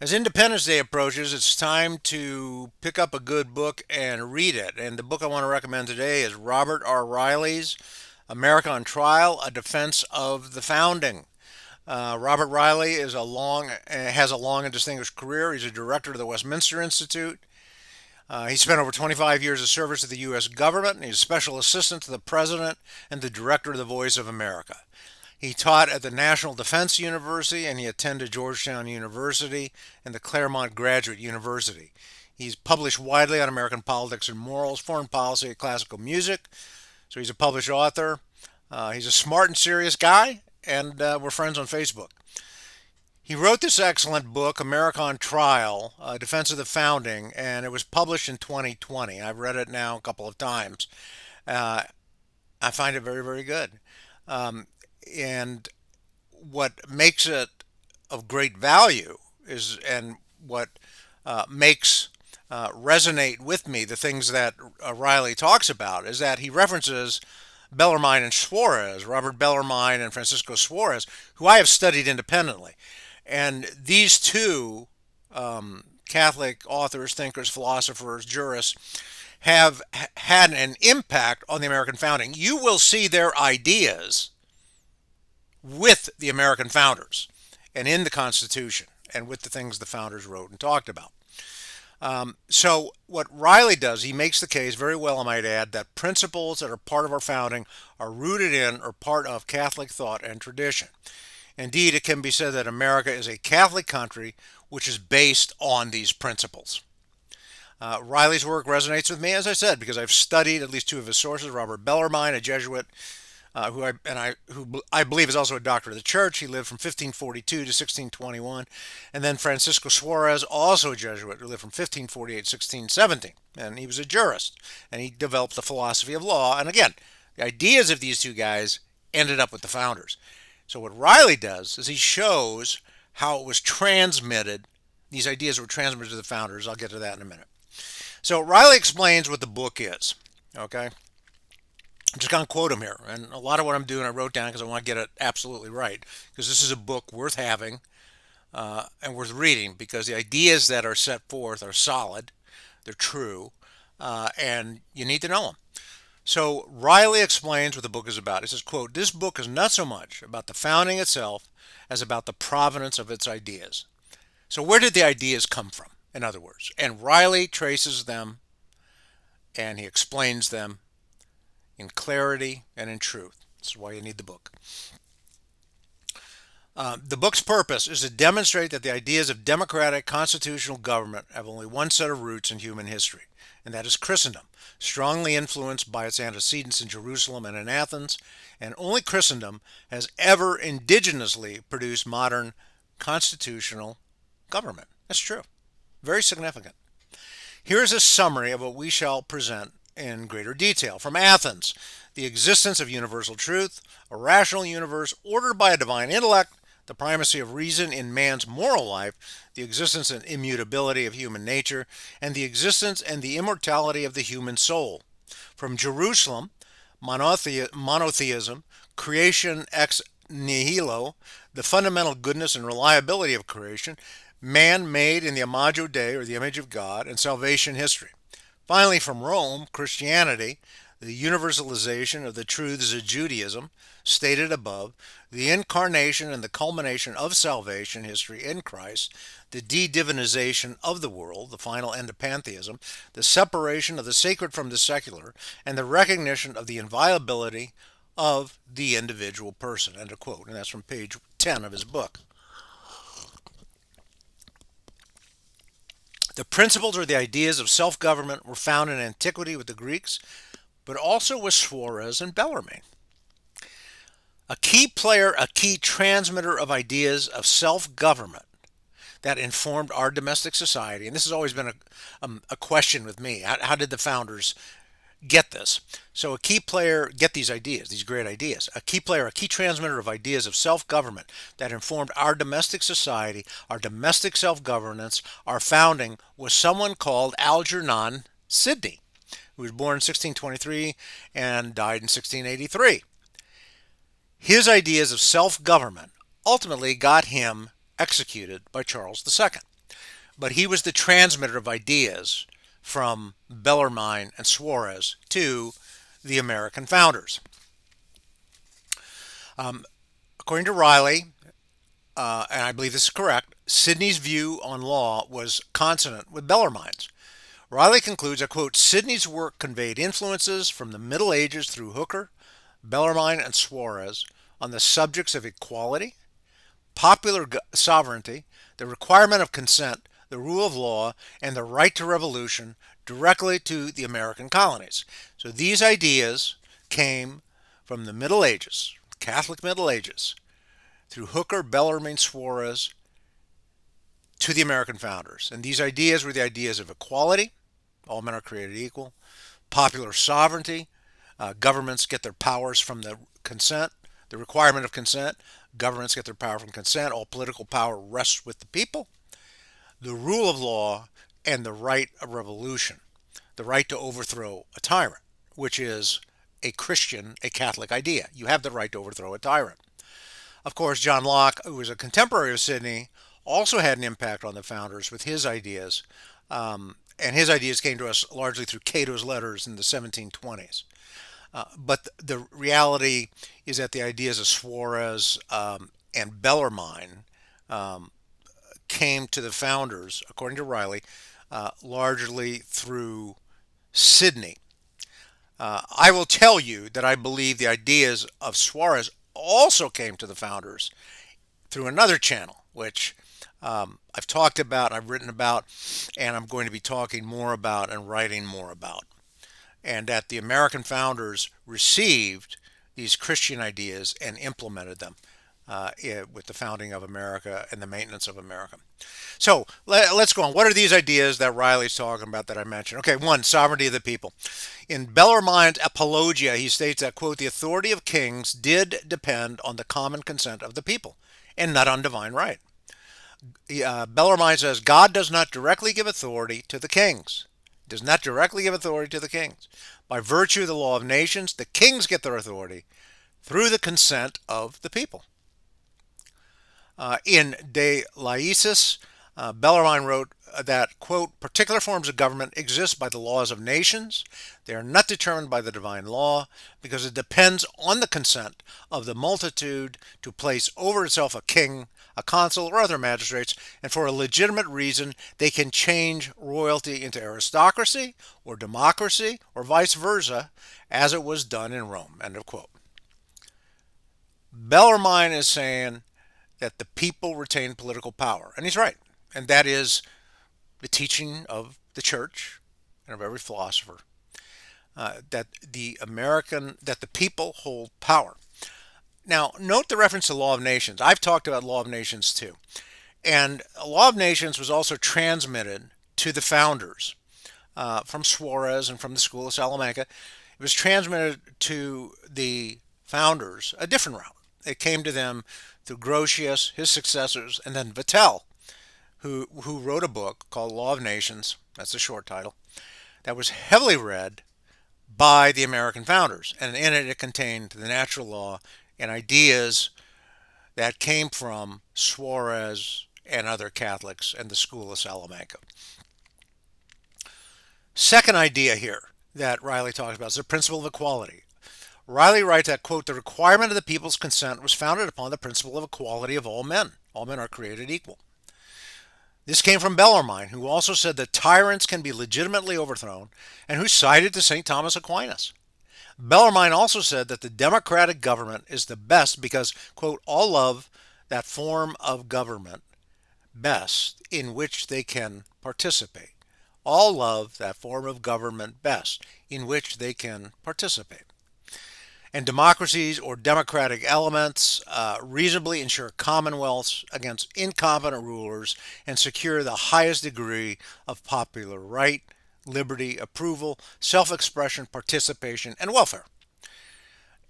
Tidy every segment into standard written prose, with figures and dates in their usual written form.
As Independence Day approaches, it's time to pick up a good book and read it. And the book I want to recommend today is Robert R. Reilly's America on Trial: A Defense of the Founding. Robert Reilly has a long and distinguished career. He's a director of the Westminster Institute. He spent over 25 years of service to the U.S. government, and he's a special assistant to the president and the director of the Voice of America. He taught at the National Defense University and he attended Georgetown University and the Claremont Graduate University. He's published widely on American politics and morals, foreign policy, and classical music. So he's a published author. He's a smart and serious guy, and we're friends on Facebook. He wrote this excellent book, America on Trial: Defense of the Founding, and it was published in 2020. I've read it now a couple of times. Uh, I find it very, very good. Um, and what makes it of great value is, and what makes resonate with me, the things that Reilly talks about, is that he references Bellarmine and Suarez, Robert Bellarmine and Francisco Suarez, who I have studied independently. And these two Catholic authors, thinkers, philosophers, jurists have had an impact on the American founding. You will see their ideas with the American founders and in the Constitution and with the things the founders wrote and talked about. So, what Reilly does, he makes the case very well, I might add, that principles that are part of our founding are rooted in or part of Catholic thought and tradition. Indeed, it can be said that America is a Catholic country which is based on these principles. Reilly's work resonates with me, as I said, because I've studied at least two of his sources: Robert Bellarmine, a Jesuit, who I believe is also a doctor of the church. He lived from 1542 to 1621, and then Francisco Suarez, also a Jesuit, who lived from 1548 to 1617, and he was a jurist, and he developed the philosophy of law. And again, the ideas of these two guys ended up with the founders. So what Reilly does is he shows how it was transmitted. These ideas were transmitted to the founders. I'll get to that in a minute. So Reilly explains what the book is. Okay. I'm just going to quote him here. And a lot of what I'm doing I wrote down because I want to get it absolutely right. Because this is a book worth having and worth reading, because the ideas that are set forth are solid, they're true, and you need to know them. So Reilly explains what the book is about. He says, quote, "This book is not so much about the founding itself as about the provenance of its ideas." So where did the ideas come from, in other words? And Reilly traces them and he explains them in clarity and in truth. This is why you need the book. The book's purpose is to demonstrate that the ideas of democratic constitutional government have only one set of roots in human history, and that is Christendom, strongly influenced by its antecedents in Jerusalem and in Athens, and only Christendom has ever indigenously produced modern constitutional government. That's true. Very significant. Here's a summary of what we shall present in greater detail. From Athens: the existence of universal truth, a rational universe ordered by a divine intellect, the primacy of reason in man's moral life, the existence and immutability of human nature, and the existence and the immortality of the human soul. From Jerusalem: monotheism, creation ex nihilo, the fundamental goodness and reliability of creation, man made in the imago Dei, or the image of God, and salvation history. Finally, from Rome: Christianity, the universalization of the truths of Judaism, stated above, the incarnation and the culmination of salvation history in Christ, the de-divinization of the world, the final end of pantheism, the separation of the sacred from the secular, and the recognition of the inviolability of the individual person. End of quote. And that's from page 10 of his book. The principles or the ideas of self-government were found in antiquity with the Greeks, but also with Suarez and Bellarmine. A key player, a key transmitter of ideas of self-government that informed our domestic society. And this has always been a question with me. How did the founders get this? So a key player, get these ideas, these great ideas. A key player, a key transmitter of ideas of self-government that informed our domestic society, our domestic self-governance, our founding, was someone called Algernon Sidney, who was born in 1623 and died in 1683. His ideas of self-government ultimately got him executed by Charles II. but he was the transmitter of ideas from Bellarmine and Suarez to the American founders. According to Reilly, and I believe this is correct, Sidney's view on law was consonant with Bellarmine's. Reilly concludes that, quote, Sidney's work conveyed influences from the Middle Ages through Hooker, Bellarmine, and Suarez on the subjects of equality, popular sovereignty, the requirement of consent, the rule of law, and the right to revolution directly to the American colonies. So these ideas came from the Middle Ages, Catholic Middle Ages, through Hooker, Bellarmine, Suarez, to the American founders. And these ideas were the ideas of equality, all men are created equal, popular sovereignty, governments get their powers from the consent, the requirement of consent, governments get their power from consent, all political power rests with the people, the rule of law, and the right of revolution, the right to overthrow a tyrant, which is a Christian, a Catholic idea. You have the right to overthrow a tyrant. Of course, John Locke, who was a contemporary of Sidney, also had an impact on the founders with his ideas. And his ideas came to us largely through Cato's letters in the 1720s. But the reality is that the ideas of Suarez and Bellarmine came to the founders, according to Reilly, largely through Sidney. I will tell you that I believe the ideas of Suarez also came to the founders through another channel, which I've talked about, I've written about, and I'm going to be talking more about and writing more about. And that the American founders received these Christian ideas and implemented them with the founding of America and the maintenance of America. So let's go on. What are these ideas that Reilly's talking about that I mentioned? Okay, one, sovereignty of the people. In Bellarmine's Apologia, he states that, quote, the authority of kings did depend on the common consent of the people and not on divine right. Bellarmine says, God does not directly give authority to the kings. Does not directly give authority to the kings. By virtue of the law of nations, the kings get their authority through the consent of the people. In De Laicis, Bellarmine wrote that, quote, particular forms of government exist by the laws of nations. They are not determined by the divine law because it depends on the consent of the multitude to place over itself a king, a consul, or other magistrates, and for a legitimate reason they can change royalty into aristocracy or democracy or vice versa, as it was done in Rome, end of quote. Bellarmine is saying that the people retain political power, and he's right, and that is the teaching of the church and of every philosopher, that the people hold power. Now, note the reference to law of nations. I've talked about law of nations too. And law of nations was also transmitted to the founders from Suarez and from the School of Salamanca. It was transmitted to the founders a different route. It came to them through Grotius, his successors, and then Vattel, who wrote a book called Law of Nations, that's the short title, that was heavily read by the American founders. And in it contained the natural law and ideas that came from Suarez and other Catholics and the School of Salamanca. Second idea here that Reilly talks about is the principle of equality. Reilly writes that, quote, the requirement of the people's consent was founded upon the principle of equality of all men. All men are created equal. This came from Bellarmine, who also said that tyrants can be legitimately overthrown and who cited to St. Thomas Aquinas. Bellarmine also said that the democratic government is the best because, quote, all love that form of government best in which they can participate. All love that form of government best in which they can participate. And democracies or democratic elements reasonably ensure commonwealths against incompetent rulers and secure the highest degree of popular right, liberty, approval, self-expression, participation, and welfare.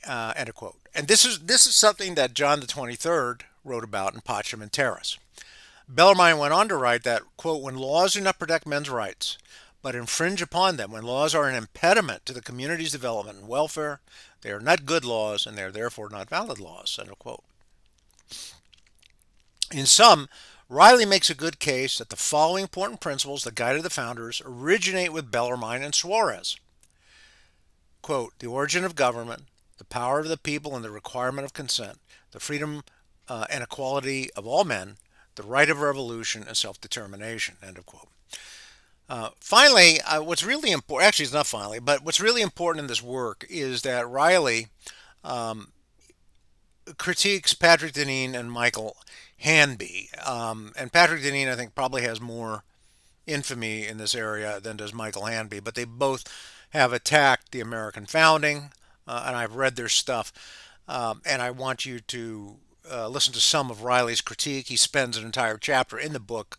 End of quote. And this is something that John the 23rd wrote about in Pacem in Terris. Bellarmine went on to write that, quote, when laws do not protect men's rights, but infringe upon them, when laws are an impediment to the community's development and welfare, they are not good laws and they are therefore not valid laws, end of quote. In sum, Reilly makes a good case that the following important principles that guided the founders originate with Bellarmine and Suarez. Quote, the origin of government, the power of the people and the requirement of consent, the freedom and equality of all men, the right of revolution and self-determination, end of quote. Finally, what's really important, actually it's not finally, but what's really important in this work is that Reilly critiques Patrick Deneen and Michael Hanby. And Patrick Deneen, I think, probably has more infamy in this area than does Michael Hanby, but they both have attacked the American founding, and I've read their stuff, and I want you to listen to some of Reilly's critique. He spends an entire chapter in the book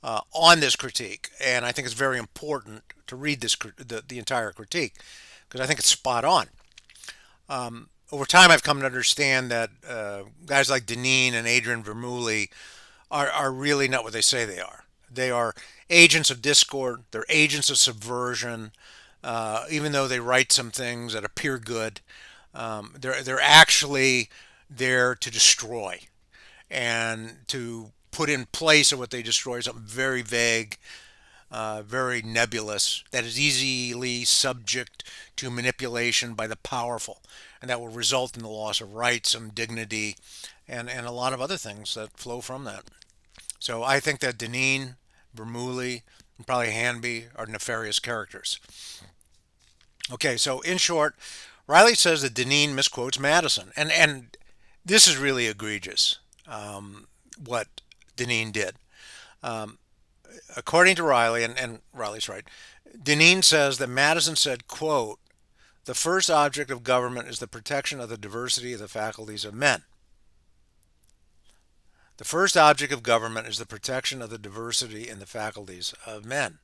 on this critique, and I think it's very important to read the entire critique because I think it's spot on. Over time, I've come to understand that guys like Deneen and Adrian Vermeulen are really not what they say they are. They are agents of discord. They're agents of subversion. Even though they write some things that appear good, they're actually there to destroy and to put in place of what they destroy something very vague, very nebulous, that is easily subject to manipulation by the powerful, and that will result in the loss of rights and dignity and a lot of other things that flow from that. So I think that Deneen, Bermulli, and probably Hanby are nefarious characters. Okay, so in short, Reilly says that Deneen misquotes Madison, and this is really egregious. What Deneen did, according to Reilly, and Reilly's right. Deneen says that Madison said, "quote the first object of government is the protection of the diversity of the faculties of men." The first object of government is the protection of the diversity in the faculties of men.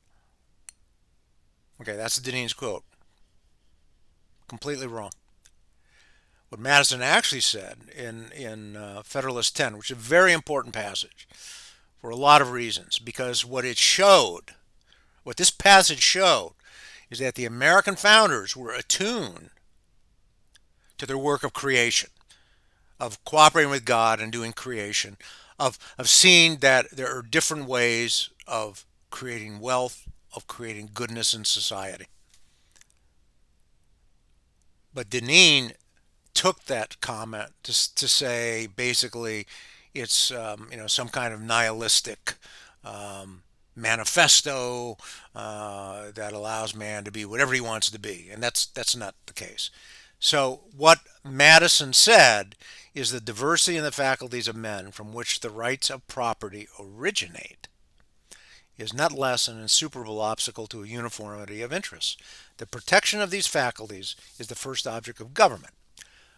Okay, that's Deneen's quote. Completely wrong. What Madison actually said in Federalist 10, which is a very important passage for a lot of reasons, because what this passage showed, is that the American founders were attuned to their work of creation, of cooperating with God and doing creation, of seeing that there are different ways of creating wealth, of creating goodness in society. But Deneen took that comment to say basically it's some kind of nihilistic manifesto that allows man to be whatever he wants to be, and that's not the case. So what Madison said is the diversity in the faculties of men from which the rights of property originate is not less an insuperable obstacle to a uniformity of interests. The protection of these faculties is the first object of government.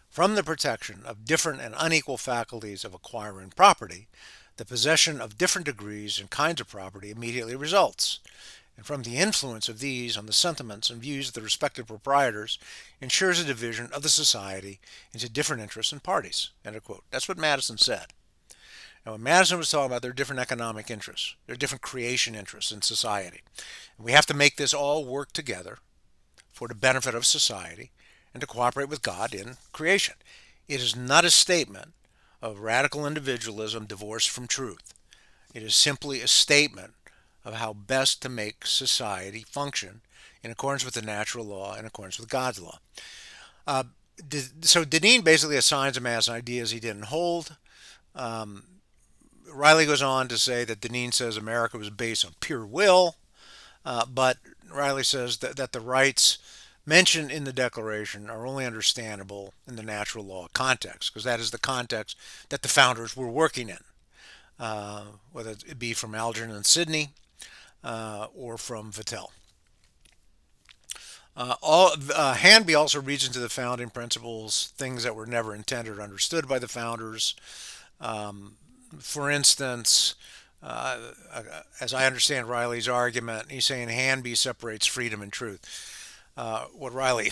From the protection of different and unequal faculties of acquiring property, the possession of different degrees and kinds of property immediately results, and from the influence of these on the sentiments and views of the respective proprietors ensures a division of the society into different interests and parties. End of quote. That's what Madison said. Now, when Madison was talking about their different economic interests, their different creation interests in society, and we have to make this all work together for the benefit of society and to cooperate with God in creation. It is not a statement of radical individualism divorced from truth. It is simply a statement of how best to make society function in accordance with the natural law, in accordance with God's law. Uh, so Deneen basically assigns him as ideas he didn't hold. Reilly goes on to say that Deneen says America was based on pure will, but Reilly says that the rights mentioned in the Declaration are only understandable in the natural law context, because that is the context that the founders were working in, whether it be from Algernon and Sidney or from Vattel. Hanby also reads into the founding principles things that were never intended or understood by the founders. For instance, as I understand Reilly's argument, he's saying Hanby separates freedom and truth. What Reilly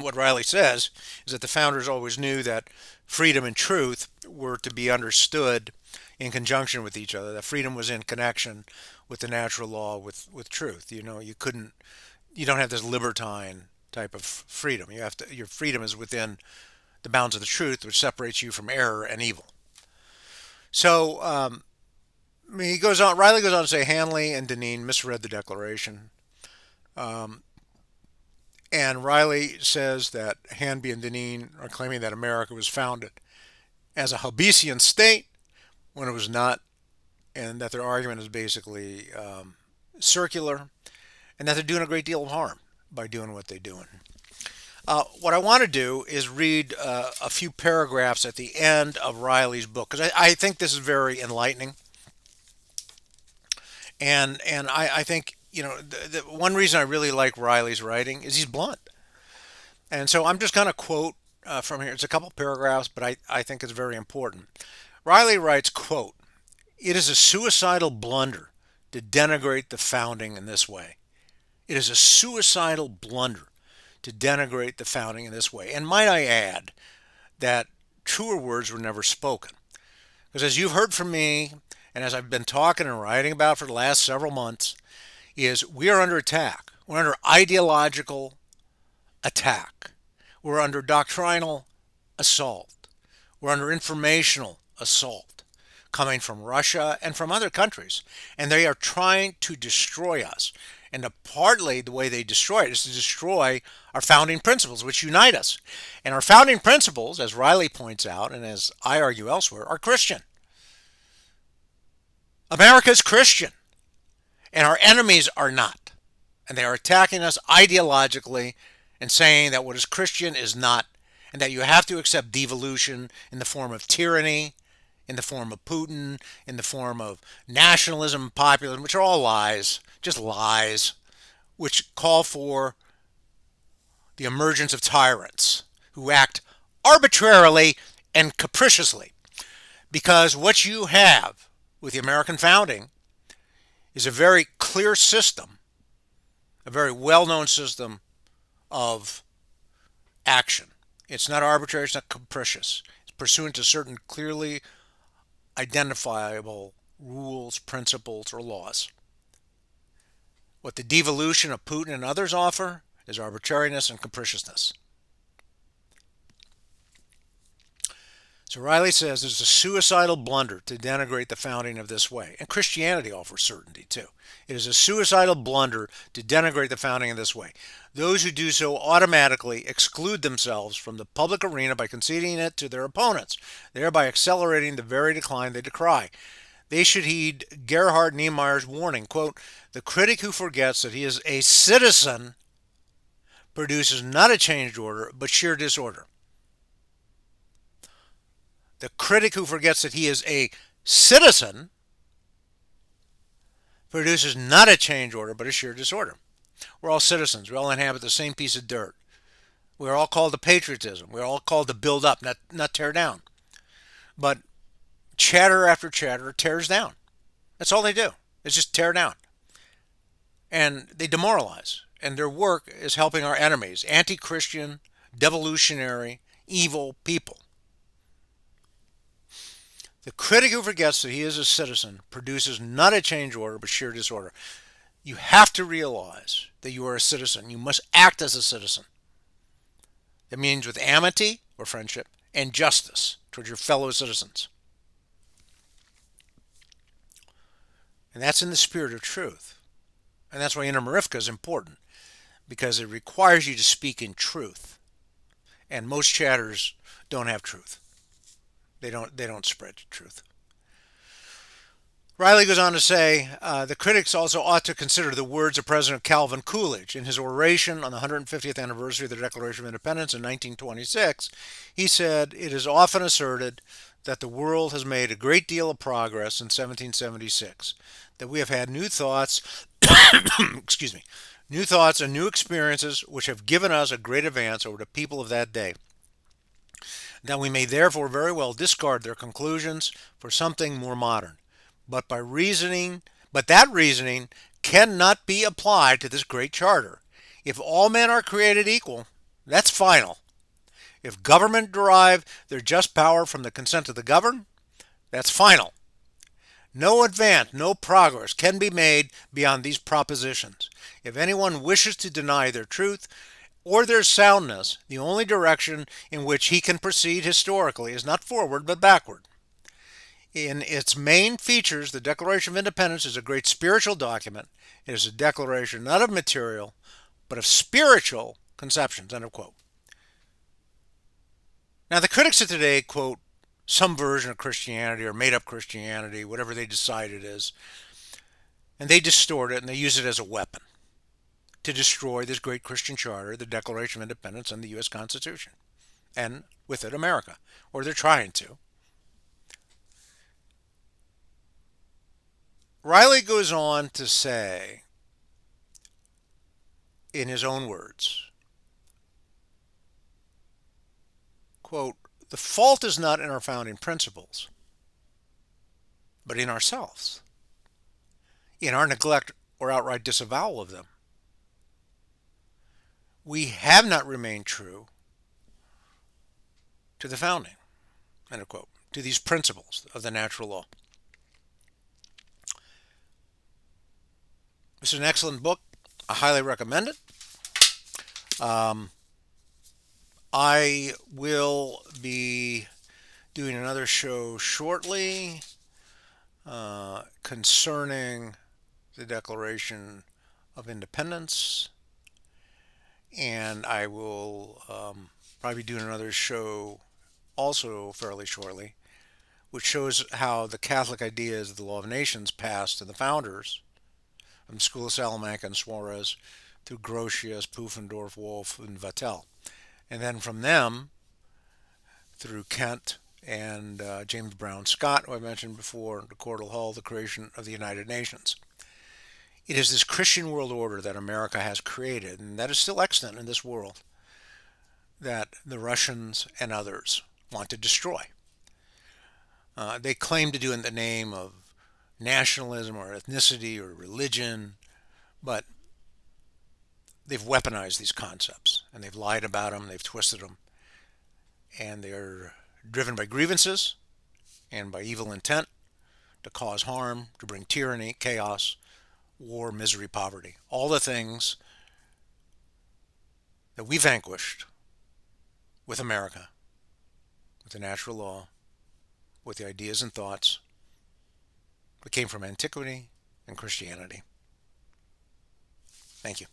what Reilly says is that the founders always knew that freedom and truth were to be understood in conjunction with each other. That freedom was in connection with the natural law, with truth. You don't have this libertine type of freedom. Your freedom is within the bounds of the truth, which separates you from error and evil. So He goes on. Reilly goes on to say Hanley and Deneen misread the Declaration, and Reilly says that Hanby and Deneen are claiming that America was founded as a Hobbesian state when it was not, and that their argument is basically circular, and that they're doing a great deal of harm by doing what they're doing. What I want to do is read a few paragraphs at the end of Reilly's book because I think this is very enlightening, and I think the one reason I really like Reilly's writing is he's blunt, and so I'm just going to quote from here. It's a couple paragraphs, but I think it's very important. Reilly writes, quote, "It is a suicidal blunder to denigrate the founding in this way. It is a suicidal blunder to denigrate the founding in this way." And might I add that truer words were never spoken. Because as you've heard from me, and as I've been talking and writing about for the last several months, is we are under attack. We're under ideological attack. We're under doctrinal assault. We're under informational assault coming from Russia and from other countries. And they are trying to destroy us. And partly the way they destroy it is to destroy our founding principles, which unite us. And our founding principles, as Reilly points out, and as I argue elsewhere, are Christian. America is Christian, and our enemies are not. And they are attacking us ideologically and saying that what is Christian is not, and that you have to accept devolution in the form of tyranny, in the form of Putin, in the form of nationalism, populism, which are all lies, just lies, which call for the emergence of tyrants who act arbitrarily and capriciously. Because what you have with the American founding is a very clear system, a very well known system of action. It's not arbitrary, it's not capricious. It's pursuant to certain clearly identifiable rules, principles, or laws. What the devolution of Putin and others offer is arbitrariness and capriciousness. So Reilly says it's a suicidal blunder to denigrate the founding of this way. And Christianity offers certainty too. It is a suicidal blunder to denigrate the founding in this way. Those who do so automatically exclude themselves from the public arena by conceding it to their opponents, thereby accelerating the very decline they decry. They should heed Gerhard Niemeyer's warning, quote, "The critic who forgets that he is a citizen produces not a changed order, but sheer disorder." The critic who forgets that he is a citizen produces not a change order, but a sheer disorder. We're all citizens. We all inhabit the same piece of dirt. We're all called to patriotism. We're all called to build up, not tear down. But chatter after chatter tears down. That's all they do. It's just tear down. And they demoralize. And their work is helping our enemies, anti-Christian, devolutionary, evil people. The critic who forgets that he is a citizen produces not a change order, but sheer disorder. You have to realize that you are a citizen. You must act as a citizen. That means with amity or friendship and justice towards your fellow citizens. And that's in the spirit of truth. And that's why Intermarifka is important, because it requires you to speak in truth. And most chatters don't have truth. They don't spread truth. Reilly goes on to say, the critics also ought to consider the words of President Calvin Coolidge in his oration on the 150th anniversary of the Declaration of Independence in 1926. He said, "It is often asserted that the world has made a great deal of progress in 1776, that we have had new thoughts, excuse me, new thoughts and new experiences which have given us a great advance over the people of that day. That we may therefore very well discard their conclusions for something more modern. But that reasoning cannot be applied to this great charter. If all men are created equal, that's final. If government derive their just power from the consent of the governed, that's final. No advance, no progress can be made beyond these propositions. If anyone wishes to deny their truth or their soundness, the only direction in which he can proceed historically is not forward but backward. In its main features, the Declaration of Independence is a great spiritual document. It is a declaration not of material, but of spiritual conceptions. End of quote. Now, the critics of today quote some version of Christianity or made up Christianity, whatever they decide it is, and they distort it and they use it as a weapon to destroy this great Christian charter, the Declaration of Independence, and the U.S. Constitution, and with it, America, or they're trying to. Reilly goes on to say, in his own words, quote, the fault is not in our founding principles, but in ourselves, in our neglect or outright disavowal of them. We have not remained true to the founding, end of quote, to these principles of the natural law. It's an excellent book. I highly recommend it. I will be doing another show shortly concerning the Declaration of Independence, and I will probably be doing another show also fairly shortly, which shows how the Catholic ideas of the law of nations passed to the founders from the School of Salamanca and Suarez through Grotius, Pufendorf, Wolff, and Vattel. And then from them, through Kent and James Brown Scott, who I mentioned before, to Cordell Hull, the creation of the United Nations. It is this Christian world order that America has created, and that is still extant in this world, that the Russians and others want to destroy. They claim to do it in the name of nationalism or ethnicity or religion, but they've weaponized these concepts and they've lied about them, they've twisted them, and they're driven by grievances and by evil intent to cause harm, to bring tyranny, chaos, war, misery, poverty. All the things that we vanquished with America, with the natural law, with the ideas and thoughts that came from antiquity and Christianity. Thank you.